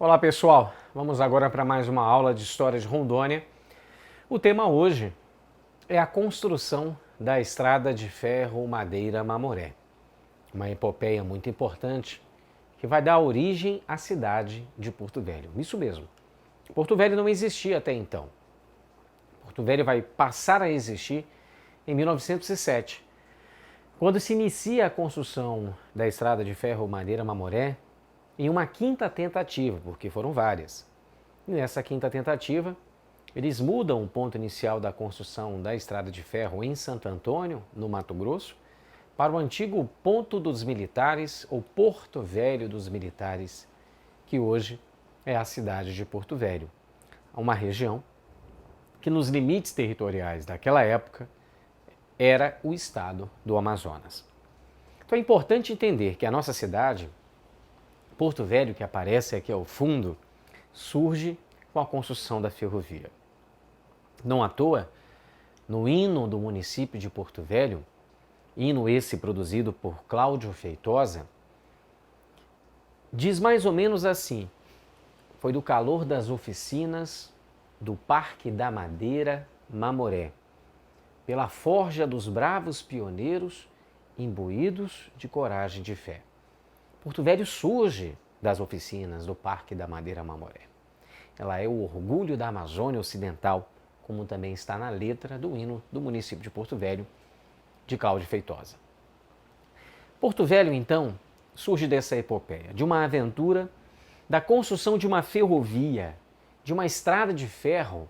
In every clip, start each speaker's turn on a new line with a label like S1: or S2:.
S1: Olá pessoal, vamos agora para mais uma aula de História de Rondônia. O tema hoje é a construção da Estrada de Ferro Madeira-Mamoré, uma epopeia muito importante que vai dar origem à cidade de Porto Velho. Isso mesmo, Porto Velho não existia até então. Porto Velho vai passar a existir em 1907, quando se inicia a construção da Estrada de Ferro Madeira-Mamoré, em uma quinta tentativa, porque foram várias. E nessa quinta tentativa, eles mudam o ponto inicial da construção da estrada de ferro em Santo Antônio, no Mato Grosso, para o antigo ponto dos militares, ou Porto Velho dos Militares, que hoje é a cidade de Porto Velho. Uma região que nos limites territoriais daquela época era o estado do Amazonas. Então é importante entender que a nossa cidade, Porto Velho, que aparece aqui ao fundo, surge com a construção da ferrovia. Não à toa, no hino do município de Porto Velho, hino esse produzido por Cláudio Feitosa, diz mais ou menos assim: foi do calor das oficinas do Parque da Madeira Mamoré, pela forja dos bravos pioneiros, imbuídos de coragem e de fé. Porto Velho surge das oficinas do Parque da Madeira Mamoré. Ela é o orgulho da Amazônia Ocidental, como também está na letra do hino do município de Porto Velho, de Cláudio Feitosa. Porto Velho, então, surge dessa epopeia, de uma aventura da construção de uma ferrovia, de uma estrada de ferro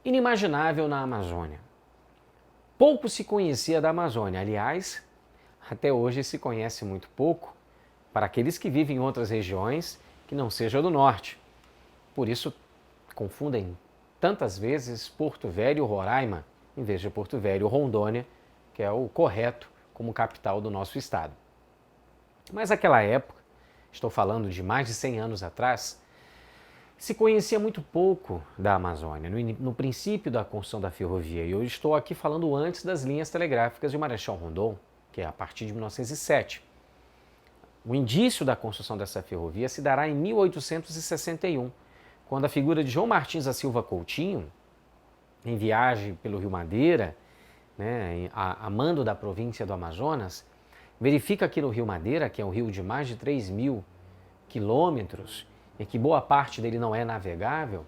S1: inimaginável na Amazônia. Pouco se conhecia da Amazônia, aliás, até hoje se conhece muito pouco para aqueles que vivem em outras regiões que não seja do norte. Por isso, confundem tantas vezes Porto Velho Roraima, em vez de Porto Velho Rondônia, que é o correto como capital do nosso estado. Mas naquela época, estou falando de mais de 100 anos atrás, se conhecia muito pouco da Amazônia, no princípio da construção da ferrovia. E eu estou aqui falando antes das linhas telegráficas de Marechal Rondon, que é a partir de 1907. O indício da construção dessa ferrovia se dará em 1861, quando a figura de João Martins da Silva Coutinho, em viagem pelo Rio Madeira, a mando da província do Amazonas, verifica que no Rio Madeira, que é um rio de mais de 3.000 quilômetros, e que boa parte dele não é navegável,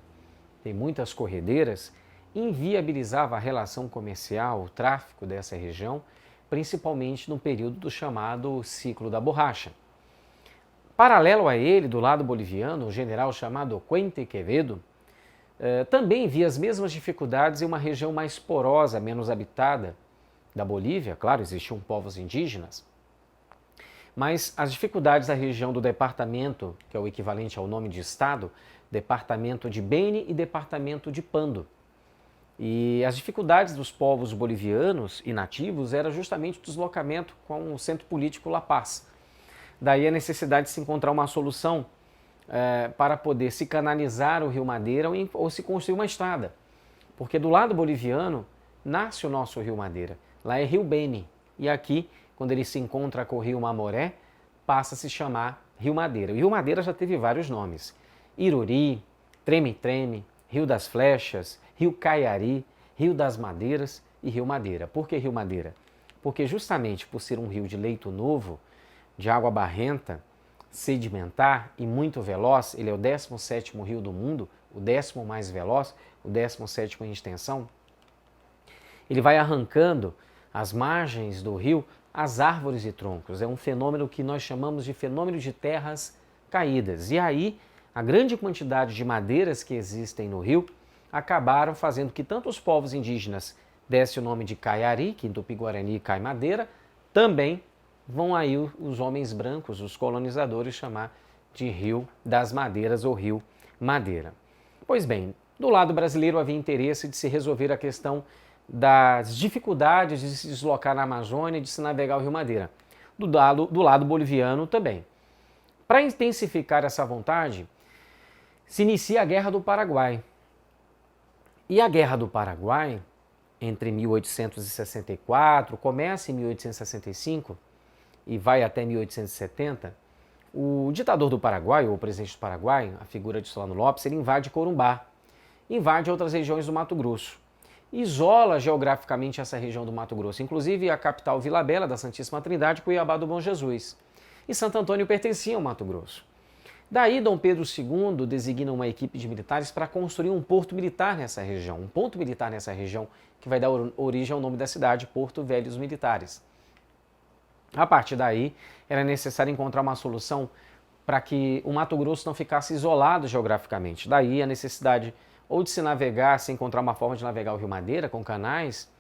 S1: tem muitas corredeiras, inviabilizava a relação comercial, o tráfico dessa região, principalmente no período do chamado ciclo da borracha. Paralelo a ele, do lado boliviano, o general chamado Puente Quevedo também via as mesmas dificuldades em uma região mais porosa, menos habitada da Bolívia. Claro, existiam povos indígenas, mas as dificuldades da região do departamento, que é o equivalente ao nome de estado, departamento de Beni e departamento de Pando. E as dificuldades dos povos bolivianos e nativos era justamente o deslocamento com o centro político La Paz. Daí a necessidade de se encontrar uma solução para poder se canalizar o Rio Madeira ou se construir uma estrada. Porque do lado boliviano nasce o nosso Rio Madeira, lá é Rio Beni. E aqui, quando ele se encontra com o Rio Mamoré, passa a se chamar Rio Madeira. O Rio Madeira já teve vários nomes: Iruri, Treme-Treme, Rio das Flechas, Rio Caiari, Rio das Madeiras e Rio Madeira. Por que Rio Madeira? Porque justamente por ser um rio de leito novo, de água barrenta, sedimentar e muito veloz, ele é o 17º rio do mundo, o 10º mais veloz, o 17º em extensão, ele vai arrancando as margens do rio as árvores e troncos. É um fenômeno que nós chamamos de fenômeno de terras caídas. E aí, a grande quantidade de madeiras que existem no rio acabaram fazendo que tanto os povos indígenas dessem o nome de Caiari, que em Tupi-Guarani cai madeira, também vão aí os homens brancos, os colonizadores, chamar de Rio das Madeiras ou Rio Madeira. Pois bem, do lado brasileiro havia interesse de se resolver a questão das dificuldades de se deslocar na Amazônia e de se navegar o Rio Madeira. Do lado boliviano também. Para intensificar essa vontade, se inicia a Guerra do Paraguai. E a Guerra do Paraguai, entre 1864, começa em 1865 e vai até 1870, O ditador do Paraguai, ou o presidente do Paraguai, a figura de Solano Lopes, ele invade Corumbá, invade outras regiões do Mato Grosso, isola geograficamente essa região do Mato Grosso, inclusive a capital Vila Bela da Santíssima Trindade, Cuiabá do Bom Jesus. E Santo Antônio pertencia ao Mato Grosso. Daí, Dom Pedro II designa uma equipe de militares para construir um porto militar nessa região, um ponto militar nessa região, que vai dar origem ao nome da cidade, Porto Velho dos Militares. A partir daí, era necessário encontrar uma solução para que o Mato Grosso não ficasse isolado geograficamente. Daí a necessidade ou de se navegar, se encontrar uma forma de navegar o Rio Madeira com canais,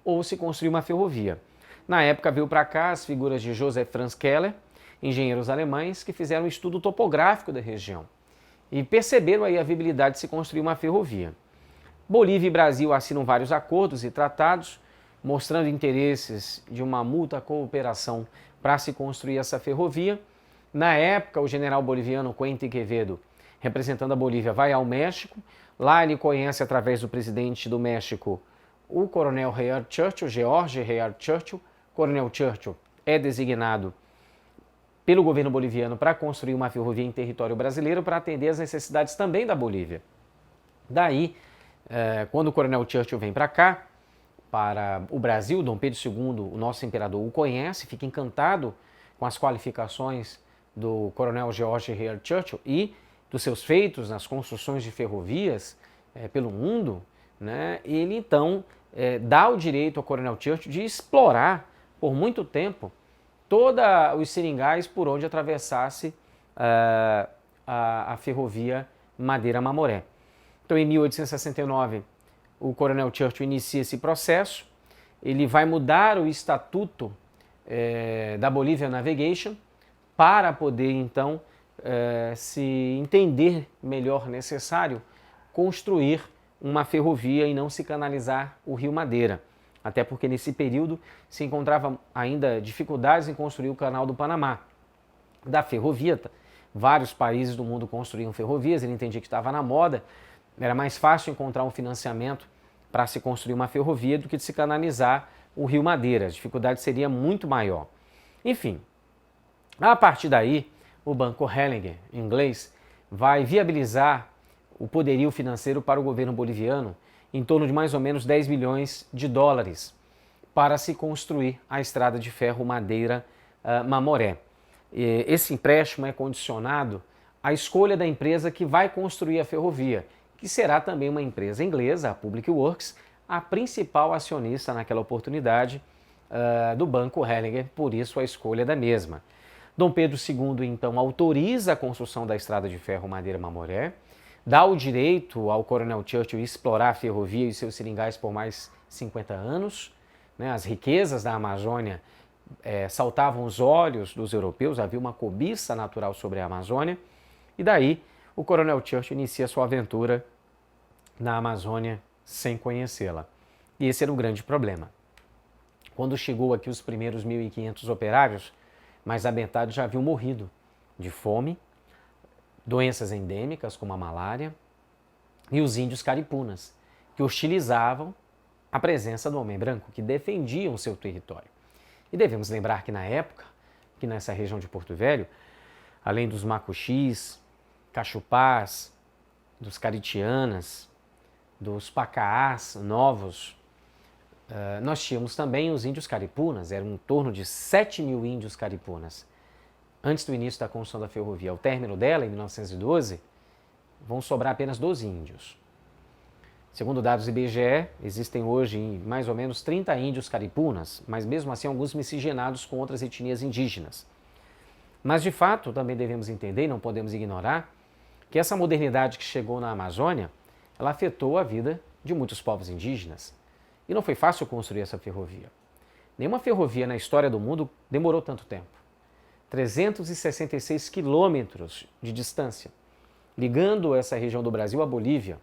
S1: ou se construir uma ferrovia. Na época veio para cá as figuras de Joseph Franz Keller, engenheiros alemães que fizeram um estudo topográfico da região e perceberam aí a viabilidade de se construir uma ferrovia. Bolívia e Brasil assinam vários acordos e tratados, mostrando interesses de uma mútua cooperação para se construir essa ferrovia. Na época, o general boliviano Quentin Quevedo, representando a Bolívia, vai ao México. Lá ele conhece, através do presidente do México, o coronel Hayard Churchill, George Hayard Churchill. Coronel Churchill é designado pelo governo boliviano para construir uma ferrovia em território brasileiro para atender às necessidades também da Bolívia. Daí, quando o coronel Churchill vem para cá, para o Brasil, Dom Pedro II, o nosso imperador, o conhece, fica encantado com as qualificações do coronel George Hayard Churchill e dos seus feitos nas construções de ferrovias pelo mundo, né? Ele então dá o direito ao coronel Churchill de explorar por muito tempo todos os seringais por onde atravessasse a ferrovia Madeira-Mamoré. Então, em 1869, o coronel Churchill inicia esse processo, ele vai mudar o estatuto da Bolivia Navigation para poder, então, se entender melhor necessário construir uma ferrovia e não se canalizar o Rio Madeira. Até porque nesse período se encontrava ainda dificuldades em construir o Canal do Panamá. Da ferrovia, vários países do mundo construíam ferrovias, ele entendia que estava na moda, era mais fácil encontrar um financiamento para se construir uma ferrovia do que de se canalizar o Rio Madeira. A dificuldade seria muito maior. Enfim, a partir daí, o Banco Hellinger, em inglês, vai viabilizar o poderio financeiro para o governo boliviano em torno de mais ou menos 10 milhões de dólares para se construir a estrada de ferro Madeira-Mamoré. Esse empréstimo é condicionado à escolha da empresa que vai construir a ferrovia, que será também uma empresa inglesa, a Public Works, a principal acionista naquela oportunidade do Banco Hellinger, por isso a escolha da mesma. Dom Pedro II, então, autoriza a construção da estrada de ferro Madeira-Mamoré, dá o direito ao coronel Churchill explorar a ferrovia e seus seringais por mais 50 anos. Né? As riquezas da Amazônia saltavam os olhos dos europeus, havia uma cobiça natural sobre a Amazônia, e daí o coronel Churchill inicia sua aventura na Amazônia sem conhecê-la. E esse era um grande problema. Quando chegou aqui os primeiros 1.500 operários, mais da metade já haviam morrido de fome, doenças endêmicas como a malária e os índios caripunas, que hostilizavam a presença do homem branco, que defendiam o seu território. E devemos lembrar que na época, que nessa região de Porto Velho, além dos macuxis, cachupás, dos caritianas, dos pacaás novos, nós tínhamos também os índios caripunas, eram em torno de 7 mil índios caripunas. Antes do início da construção da ferrovia, ao término dela, em 1912, vão sobrar apenas 12 índios. Segundo dados do IBGE, existem hoje mais ou menos 30 índios caripunas, mas mesmo assim alguns miscigenados com outras etnias indígenas. Mas de fato, também devemos entender, e não podemos ignorar, que essa modernidade que chegou na Amazônia, ela afetou a vida de muitos povos indígenas. E não foi fácil construir essa ferrovia. Nenhuma ferrovia na história do mundo demorou tanto tempo. 366 quilômetros de distância, ligando essa região do Brasil à Bolívia,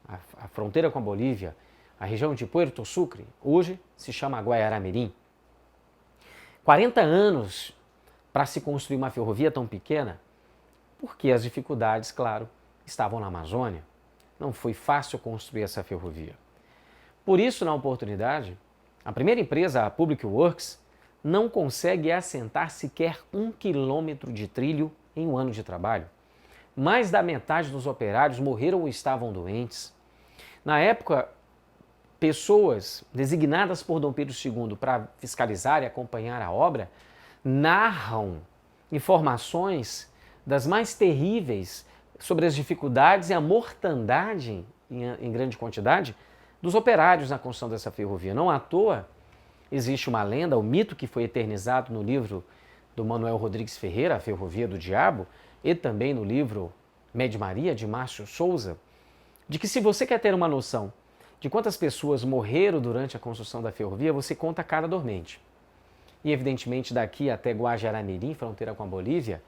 S1: a fronteira com a Bolívia, a região de Puerto Sucre, hoje se chama Guaiará-Mirim. 40 anos para se construir uma ferrovia tão pequena, porque as dificuldades, claro, estavam na Amazônia. Não foi fácil construir essa ferrovia. Por isso, na oportunidade, a primeira empresa, a Public Works, não consegue assentar sequer 1 quilômetro de trilho em um ano de trabalho. Mais da metade dos operários morreram ou estavam doentes. Na época, pessoas designadas por Dom Pedro II para fiscalizar e acompanhar a obra narram informações das mais terríveis sobre as dificuldades e a mortandade em grande quantidade dos operários na construção dessa ferrovia. Não à toa existe uma lenda, o mito que foi eternizado no livro do Manuel Rodrigues Ferreira, A Ferrovia do Diabo, e também no livro Média Maria, de Márcio Souza, de que se você quer ter uma noção de quantas pessoas morreram durante a construção da ferrovia, você conta cada dormente. E evidentemente daqui até Guajará-Mirim, fronteira com a Bolívia,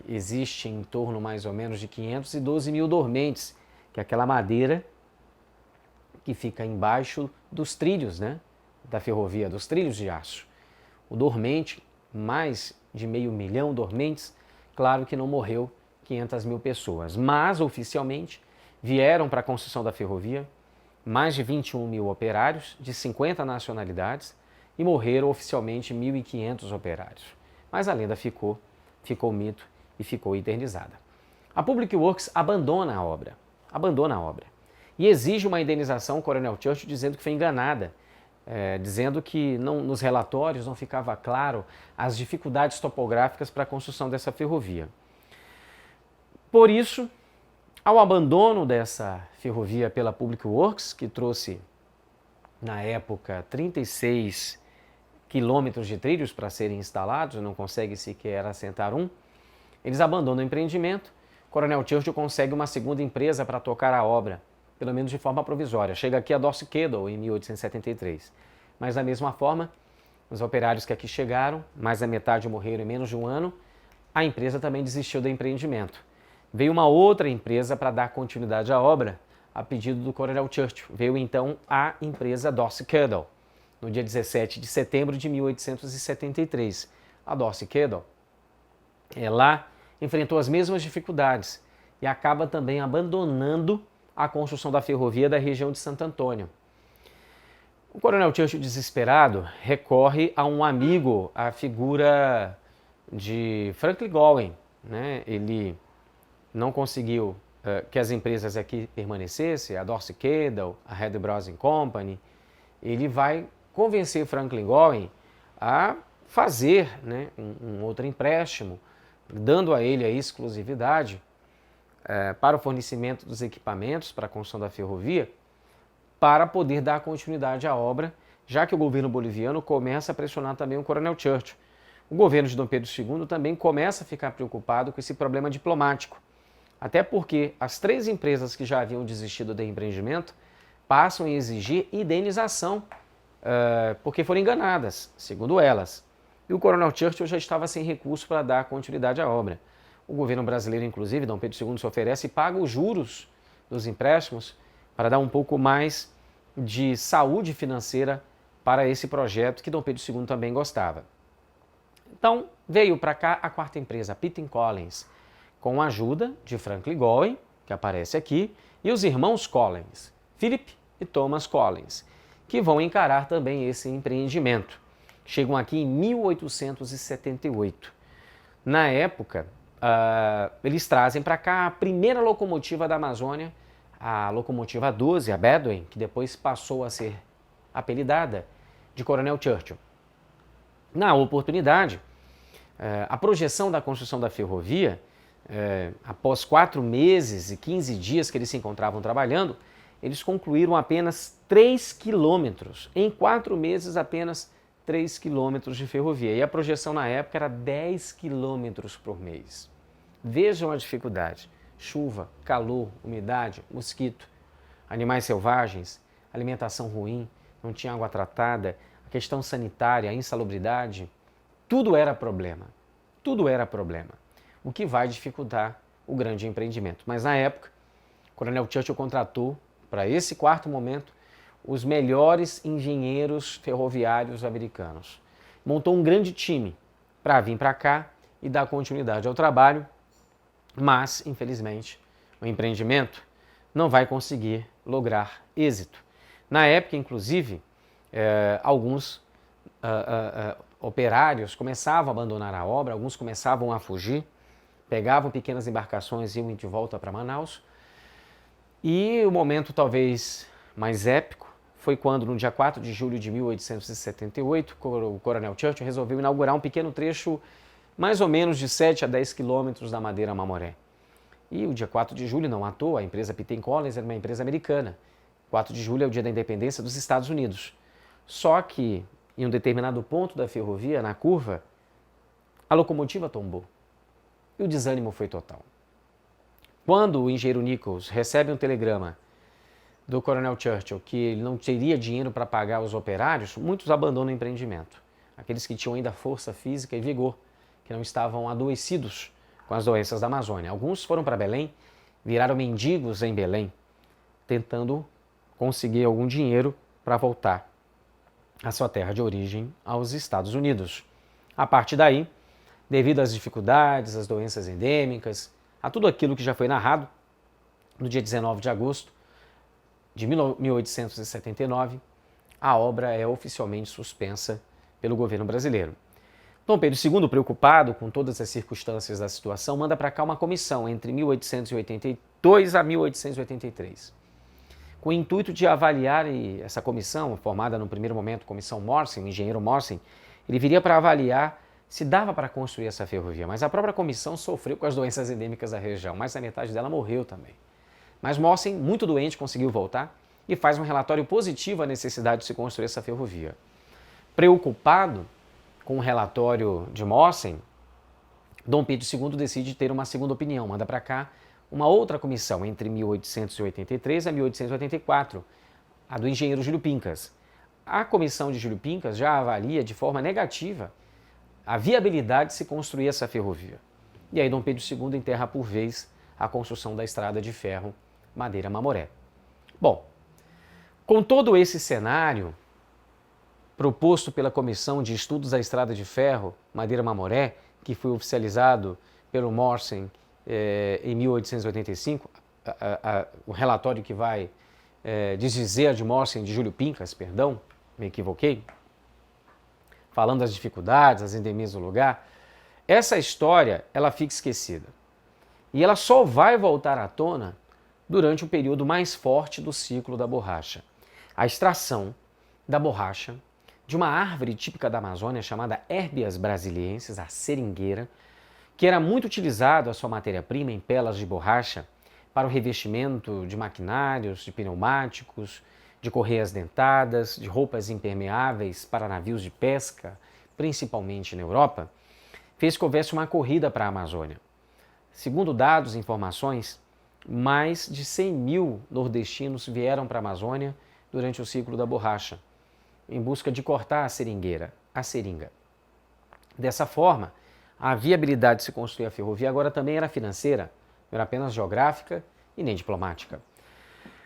S1: existe em torno mais ou menos de 512 mil dormentes, que é aquela madeira que fica embaixo dos trilhos, né, da ferrovia, dos trilhos de aço. O dormente, mais de 500 mil dormentes, claro que não morreu 500 mil pessoas, mas oficialmente vieram para a construção da ferrovia mais de 21 mil operários de 50 nacionalidades e morreram oficialmente 1.500 operários. Mas a lenda ficou mito e ficou eternizada. A Public Works abandona a obra e exige uma indenização ao Coronel Churchill dizendo que foi enganada, dizendo que nos relatórios não ficava claro as dificuldades topográficas para a construção dessa ferrovia. Por isso, ao abandono dessa ferrovia pela Public Works, que trouxe, na época, 36 quilômetros de trilhos para serem instalados, não consegue sequer assentar um, eles abandonam o empreendimento. Coronel Churchill consegue uma segunda empresa para tocar a obra, pelo menos de forma provisória. Chega aqui a Dorsey Cadle em 1873. Mas da mesma forma, os operários que aqui chegaram, mais da metade morreram em menos de um ano, a empresa também desistiu do empreendimento. Veio uma outra empresa para dar continuidade à obra, a pedido do Coronel Churchill. Veio então a empresa Dorsey Cadle, no dia 17 de setembro de 1873. A Dorsey Cadle, ela enfrentou as mesmas dificuldades e acaba também abandonando a construção da ferrovia da região de Santo Antônio. O Coronel Churchill, desesperado, recorre a um amigo, a figura de Franklin Gowen, né? Ele não conseguiu que as empresas aqui permanecessem, a Dorsey Cadle, a Head Browsing Company. Ele vai convencer Franklin Gowen a fazer, né, um outro empréstimo, dando a ele a exclusividade para o fornecimento dos equipamentos para a construção da ferrovia, para poder dar continuidade à obra, já que o governo boliviano começa a pressionar também o Coronel Churchill. O governo de Dom Pedro II também começa a ficar preocupado com esse problema diplomático, até porque as três empresas que já haviam desistido do empreendimento passam a exigir indenização, porque foram enganadas, segundo elas. E o Coronel Churchill já estava sem recurso para dar continuidade à obra. O governo brasileiro, inclusive, Dom Pedro II se oferece e paga os juros dos empréstimos para dar um pouco mais de saúde financeira para esse projeto que Dom Pedro II também gostava. Então, veio para cá a quarta empresa, Pitting Collins, com a ajuda de Franklin Gowen, que aparece aqui, e os irmãos Collins, Philip e Thomas Collins, que vão encarar também esse empreendimento. Chegam aqui em 1878. Na época, eles trazem para cá a primeira locomotiva da Amazônia, a locomotiva 12, a Bedouin, que depois passou a ser apelidada de Coronel Churchill. Na oportunidade, a projeção da construção da ferrovia, após 4 meses e 15 dias que eles se encontravam trabalhando, eles concluíram apenas 3 quilômetros. Em 4 meses, apenas 3 quilômetros de ferrovia. E a projeção na época era 10 quilômetros por mês. Vejam a dificuldade. Chuva, calor, umidade, mosquito, animais selvagens, alimentação ruim, não tinha água tratada, a questão sanitária, a insalubridade, tudo era problema. Tudo era problema. O que vai dificultar o grande empreendimento. Mas na época, o Coronel Churchill contratou, para esse quarto momento, os melhores engenheiros ferroviários americanos. Montou um grande time para vir para cá e dar continuidade ao trabalho, mas, infelizmente, o empreendimento não vai conseguir lograr êxito. Na época, inclusive, alguns operários começavam a abandonar a obra, alguns começavam a fugir, pegavam pequenas embarcações e iam de volta para Manaus. E o momento talvez mais épico foi quando, no dia 4 de julho de 1878, o Coronel Churchill resolveu inaugurar um pequeno trecho mais ou menos de 7 a 10 quilômetros da Madeira Mamoré. E o dia 4 de julho, não à toa, a empresa Pitney Collins era uma empresa americana. 4 de julho é o dia da independência dos Estados Unidos. Só que, em um determinado ponto da ferrovia, na curva, a locomotiva tombou. E o desânimo foi total. Quando o engenheiro Nichols recebe um telegrama do Coronel Churchill que ele não teria dinheiro para pagar os operários, muitos abandonam o empreendimento. Aqueles que tinham ainda força física e vigor, que não estavam adoecidos com as doenças da Amazônia. Alguns foram para Belém, viraram mendigos em Belém, tentando conseguir algum dinheiro para voltar à sua terra de origem, aos Estados Unidos. A partir daí, devido às dificuldades, às doenças endêmicas, a tudo aquilo que já foi narrado, no dia 19 de agosto de 1879, a obra é oficialmente suspensa pelo governo brasileiro. Dom Pedro II, preocupado com todas as circunstâncias da situação, manda para cá uma comissão entre 1882 a 1883, com o intuito de avaliar, e essa comissão, formada no primeiro momento, comissão Morsen, o engenheiro Morsen, ele viria para avaliar se dava para construir essa ferrovia, mas a própria comissão sofreu com as doenças endêmicas da região, mais da metade dela morreu também. Mas Morsen, muito doente, conseguiu voltar e faz um relatório positivo à necessidade de se construir essa ferrovia. Preocupado com o relatório de Morsen, Dom Pedro II decide ter uma segunda opinião, manda para cá uma outra comissão entre 1883 a 1884, a do engenheiro Júlio Pincas. A comissão de Júlio Pincas já avalia de forma negativa a viabilidade de se construir essa ferrovia. E aí Dom Pedro II enterra por vez a construção da estrada de ferro Madeira-Mamoré. Bom, com todo esse cenário proposto pela Comissão de Estudos da Estrada de Ferro Madeira-Mamoré, que foi oficializado pelo Morsen em 1885, o relatório que vai desdizer de Morsen, de Júlio Pincas, perdão, me equivoquei, falando das dificuldades, das endemias do lugar, essa história ela fica esquecida. E ela só vai voltar à tona durante o período mais forte do ciclo da borracha. A extração da borracha de uma árvore típica da Amazônia chamada Herbias brasiliensis, a seringueira, que era muito utilizado a sua matéria-prima em pelas de borracha para o revestimento de maquinários, de pneumáticos, de correias dentadas, de roupas impermeáveis para navios de pesca, principalmente na Europa, fez que houvesse uma corrida para a Amazônia. Segundo dados e informações, mais de 100 mil nordestinos vieram para a Amazônia durante o ciclo da borracha, em busca de cortar a seringueira, a seringa. Dessa forma, a viabilidade de se construir a ferrovia agora também era financeira, não era apenas geográfica e nem diplomática.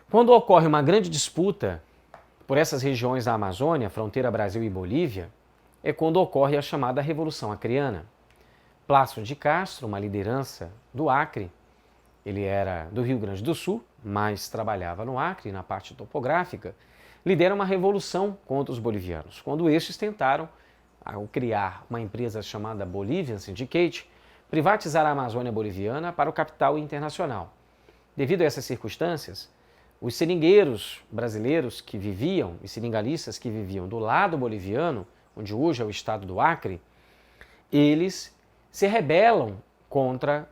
S1: Quando ocorre uma grande disputa por essas regiões da Amazônia, fronteira Brasil e Bolívia, é quando ocorre a chamada Revolução Acreana. Plácido de Castro, uma liderança do Acre, ele era do Rio Grande do Sul, mas trabalhava no Acre, na parte topográfica, lidera uma revolução contra os bolivianos, quando estes tentaram, ao criar uma empresa chamada Bolivian Syndicate, privatizar a Amazônia boliviana para o capital internacional. Devido a essas circunstâncias, os seringueiros brasileiros que viviam, e seringalistas que viviam do lado boliviano, onde hoje é o estado do Acre, eles se rebelam contra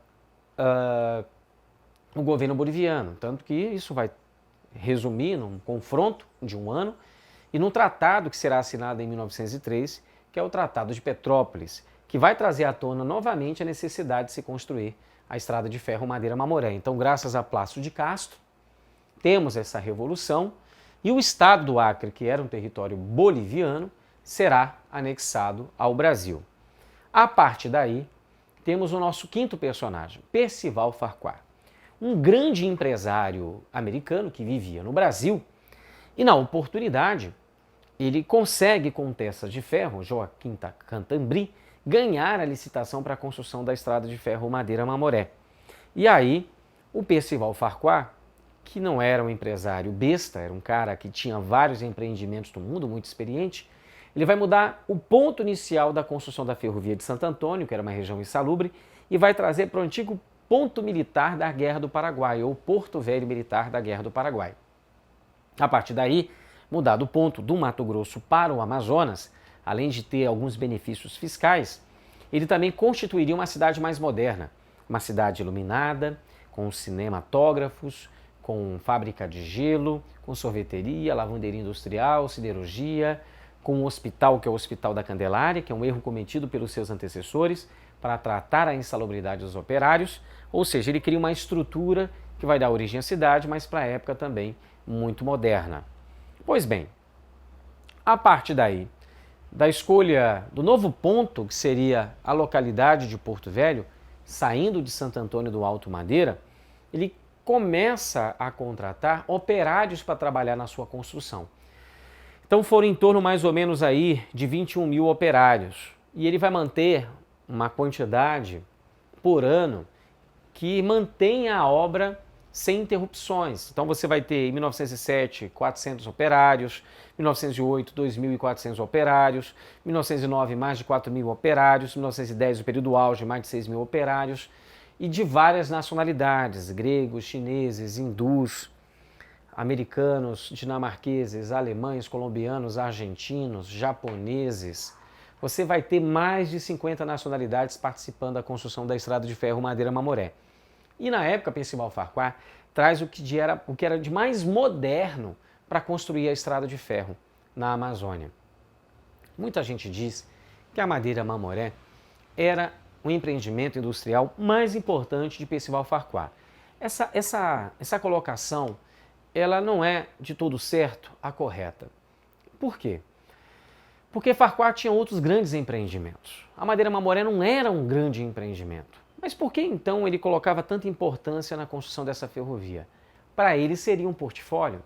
S1: o governo boliviano, tanto que isso vai resumir num confronto de um ano e num tratado que será assinado em 1903, que é o Tratado de Petrópolis, que vai trazer à tona novamente a necessidade de se construir a estrada de ferro Madeira-Mamoré. Então, graças a Plácido de Castro, temos essa revolução e o estado do Acre, que era um território boliviano, será anexado ao Brasil. A partir daí, temos o nosso quinto personagem, Percival Farquhar, um grande empresário americano que vivia no Brasil e, na oportunidade, ele consegue, com peças de ferro, Joaquim Cantambri, ganhar a licitação para a construção da estrada de ferro Madeira-Mamoré. E aí, o Percival Farquhar, que não era um empresário besta, era um cara que tinha vários empreendimentos no mundo, muito experiente, ele vai mudar o ponto inicial da construção da ferrovia de Santo Antônio, que era uma região insalubre, e vai trazer para o antigo ponto militar da Guerra do Paraguai, ou Porto Velho Militar da Guerra do Paraguai. A partir daí, mudado o ponto do Mato Grosso para o Amazonas, além de ter alguns benefícios fiscais, ele também constituiria uma cidade mais moderna, uma cidade iluminada, com cinematógrafos, com fábrica de gelo, com sorveteria, lavanderia industrial, siderurgia, com um hospital, que é o Hospital da Candelária, que é um erro cometido pelos seus antecessores para tratar a insalubridade dos operários, ou seja, ele cria uma estrutura que vai dar origem à cidade, mas para a época também muito moderna. Pois bem, a partir daí, da escolha do novo ponto, que seria a localidade de Porto Velho, saindo de Santo Antônio do Alto Madeira, ele começa a contratar operários para trabalhar na sua construção. Então foram em torno mais ou menos aí de 21 mil operários. E ele vai manter uma quantidade por ano que mantenha a obra sem interrupções. Então você vai ter em 1907 400 operários, 1908 2.400 operários, 1909 mais de 4.000 operários, 1910 o período auge mais de 6.000 operários e de várias nacionalidades, gregos, chineses, hindus, americanos, dinamarqueses, alemães, colombianos, argentinos, japoneses. Você vai ter mais de 50 nacionalidades participando da construção da estrada de ferro Madeira-Mamoré. E na época, Percival Farquhar traz o que era de mais moderno para construir a estrada de ferro na Amazônia. Muita gente diz que a Madeira-Mamoré era o empreendimento industrial mais importante de Percival Farquhar. Essa colocação ela não é de todo certo a correta. Por quê? Porque Farquhar tinha outros grandes empreendimentos. A Madeira-Mamoré não era um grande empreendimento. Mas por que então ele colocava tanta importância na construção dessa ferrovia? Para ele seria um portfólio.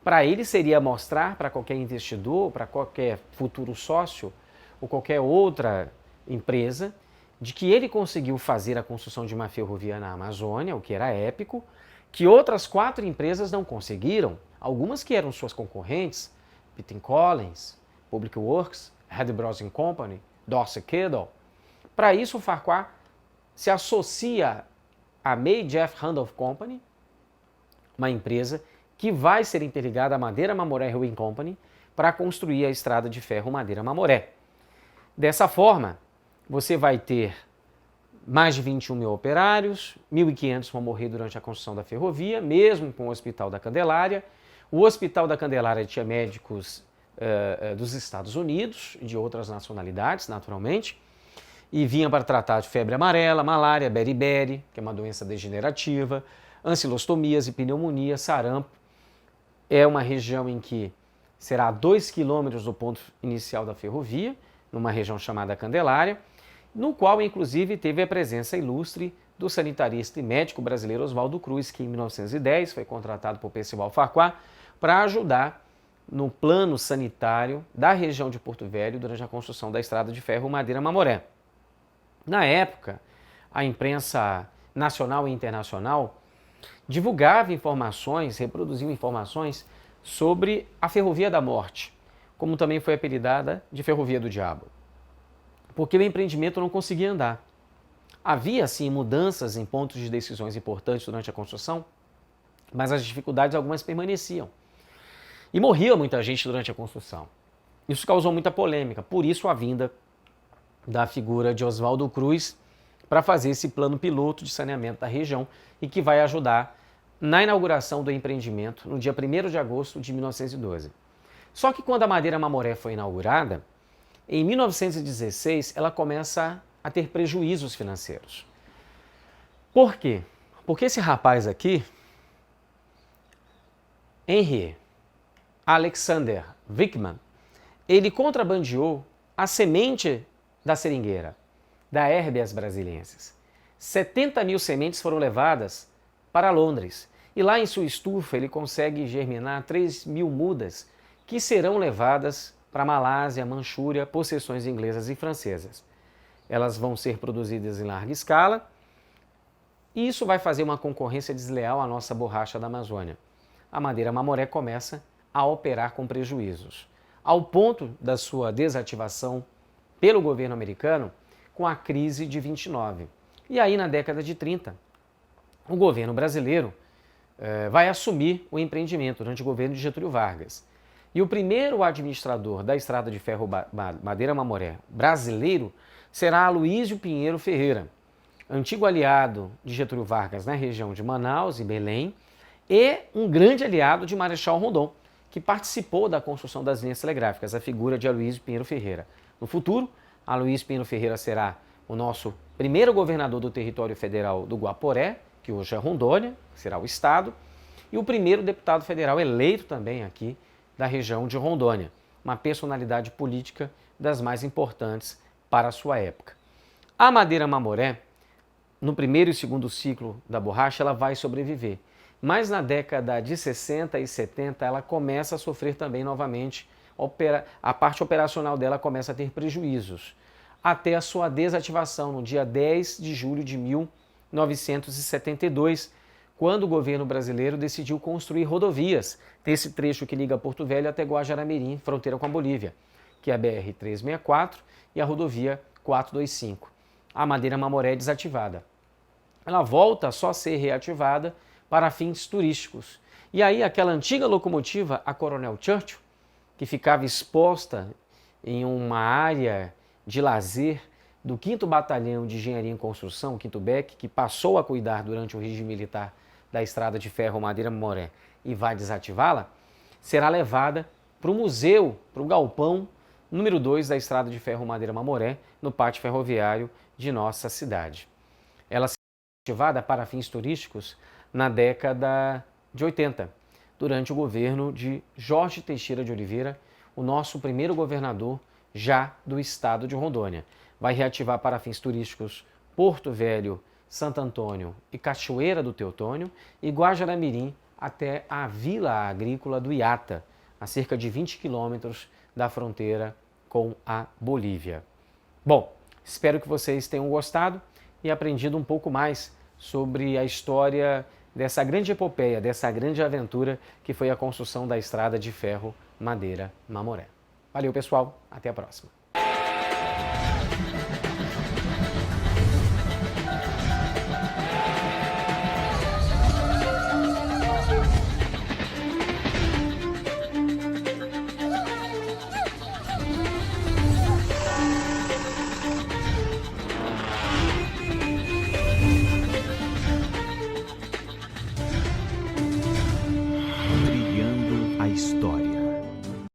S1: Para ele seria mostrar para qualquer investidor, para qualquer futuro sócio ou qualquer outra empresa de que ele conseguiu fazer a construção de uma ferrovia na Amazônia, o que era épico, que outras 4 empresas não conseguiram, algumas que eram suas concorrentes, Pitting Collins, Public Works, Red Browsing Company, Dorsey Cadle. Para isso, o Farquhar se associa à May Jeff Randolph Company, uma empresa que vai ser interligada à Madeira-Mamoré Railway Company para construir a estrada de ferro Madeira-Mamoré. Dessa forma, você vai ter mais de 21 mil operários, 1.500 vão morrer durante a construção da ferrovia, mesmo com o Hospital da Candelária. O Hospital da Candelária tinha médicos dos Estados Unidos, de outras nacionalidades, naturalmente, e vinha para tratar de febre amarela, malária, beriberi, que é uma doença degenerativa, ancilostomias e pneumonia, sarampo. É uma região em que será a 2 quilômetros do ponto inicial da ferrovia, numa região chamada Candelária, no qual, inclusive, teve a presença ilustre do sanitarista e médico brasileiro Oswaldo Cruz, que em 1910 foi contratado por Percival Farquhar para ajudar no plano sanitário da região de Porto Velho durante a construção da estrada de ferro Madeira-Mamoré. Na época, a imprensa nacional e internacional divulgava informações, reproduzia informações sobre a Ferrovia da Morte, como também foi apelidada de Ferrovia do Diabo, porque o empreendimento não conseguia andar. Havia, sim, mudanças em pontos de decisões importantes durante a construção, mas as dificuldades algumas permaneciam. E morria muita gente durante a construção. Isso causou muita polêmica, por isso a vinda da figura de Oswaldo Cruz para fazer esse plano piloto de saneamento da região e que vai ajudar na inauguração do empreendimento no dia 1º de agosto de 1912. Só que quando a Madeira-Mamoré foi inaugurada, em 1916 ela começa a ter prejuízos financeiros. Por quê? Porque esse rapaz aqui, Henry Alexander Wickman, ele contrabandeou a semente da seringueira, da Herbias brasiliensis. 70 mil sementes foram levadas para Londres. E lá em sua estufa ele consegue germinar 3 mil mudas que serão levadas para Malásia, Manchúria, possessões inglesas e francesas. Elas vão ser produzidas em larga escala e isso vai fazer uma concorrência desleal à nossa borracha da Amazônia. A Madeira-Mamoré começa a operar com prejuízos, ao ponto da sua desativação pelo governo americano com a crise de 29. E aí, na década de 30, o governo brasileiro vai assumir o empreendimento durante o governo de Getúlio Vargas. E o primeiro administrador da Estrada de Ferro Madeira-Mamoré brasileiro será Aloísio Pinheiro Ferreira, antigo aliado de Getúlio Vargas na região de Manaus e Belém, e um grande aliado de Marechal Rondon, que participou da construção das linhas telegráficas, a figura de Aloísio Pinheiro Ferreira. No futuro, Aloísio Pinheiro Ferreira será o nosso primeiro governador do território federal do Guaporé, que hoje é Rondônia, será o estado, e o primeiro deputado federal eleito também aqui da região de Rondônia, uma personalidade política das mais importantes para a sua época. A madeira Mamoré, no primeiro e segundo ciclo da borracha, ela vai sobreviver, mas na década de 60 e 70 ela começa a sofrer também novamente, a parte operacional dela começa a ter prejuízos, até a sua desativação no dia 10 de julho de 1972, quando o governo brasileiro decidiu construir rodovias nesse trecho que liga Porto Velho até Guajará-Mirim, fronteira com a Bolívia, que é a BR-364 e a rodovia 425. A madeira Mamoré é desativada. Ela volta só a ser reativada para fins turísticos. E aí aquela antiga locomotiva, a Coronel Churchill, que ficava exposta em uma área de lazer do 5º Batalhão de Engenharia em Construção, 5º BEC, que passou a cuidar durante o regime militar da Estrada de Ferro Madeira-Mamoré e vai desativá-la, será levada para o museu, para o galpão número 2 da Estrada de Ferro Madeira-Mamoré, no pátio ferroviário de nossa cidade. Ela será ativada para fins turísticos na década de 80, durante o governo de Jorge Teixeira de Oliveira, o nosso primeiro governador já do estado de Rondônia. Vai reativar para fins turísticos Porto Velho, Santo Antônio e Cachoeira do Teutônio e Guajará-Mirim até a Vila Agrícola do Iata, a cerca de 20 quilômetros da fronteira com a Bolívia. Bom, espero que vocês tenham gostado e aprendido um pouco mais sobre a história dessa grande epopeia, dessa grande aventura que foi a construção da Estrada de Ferro Madeira-Mamoré. Valeu, pessoal. Até a próxima.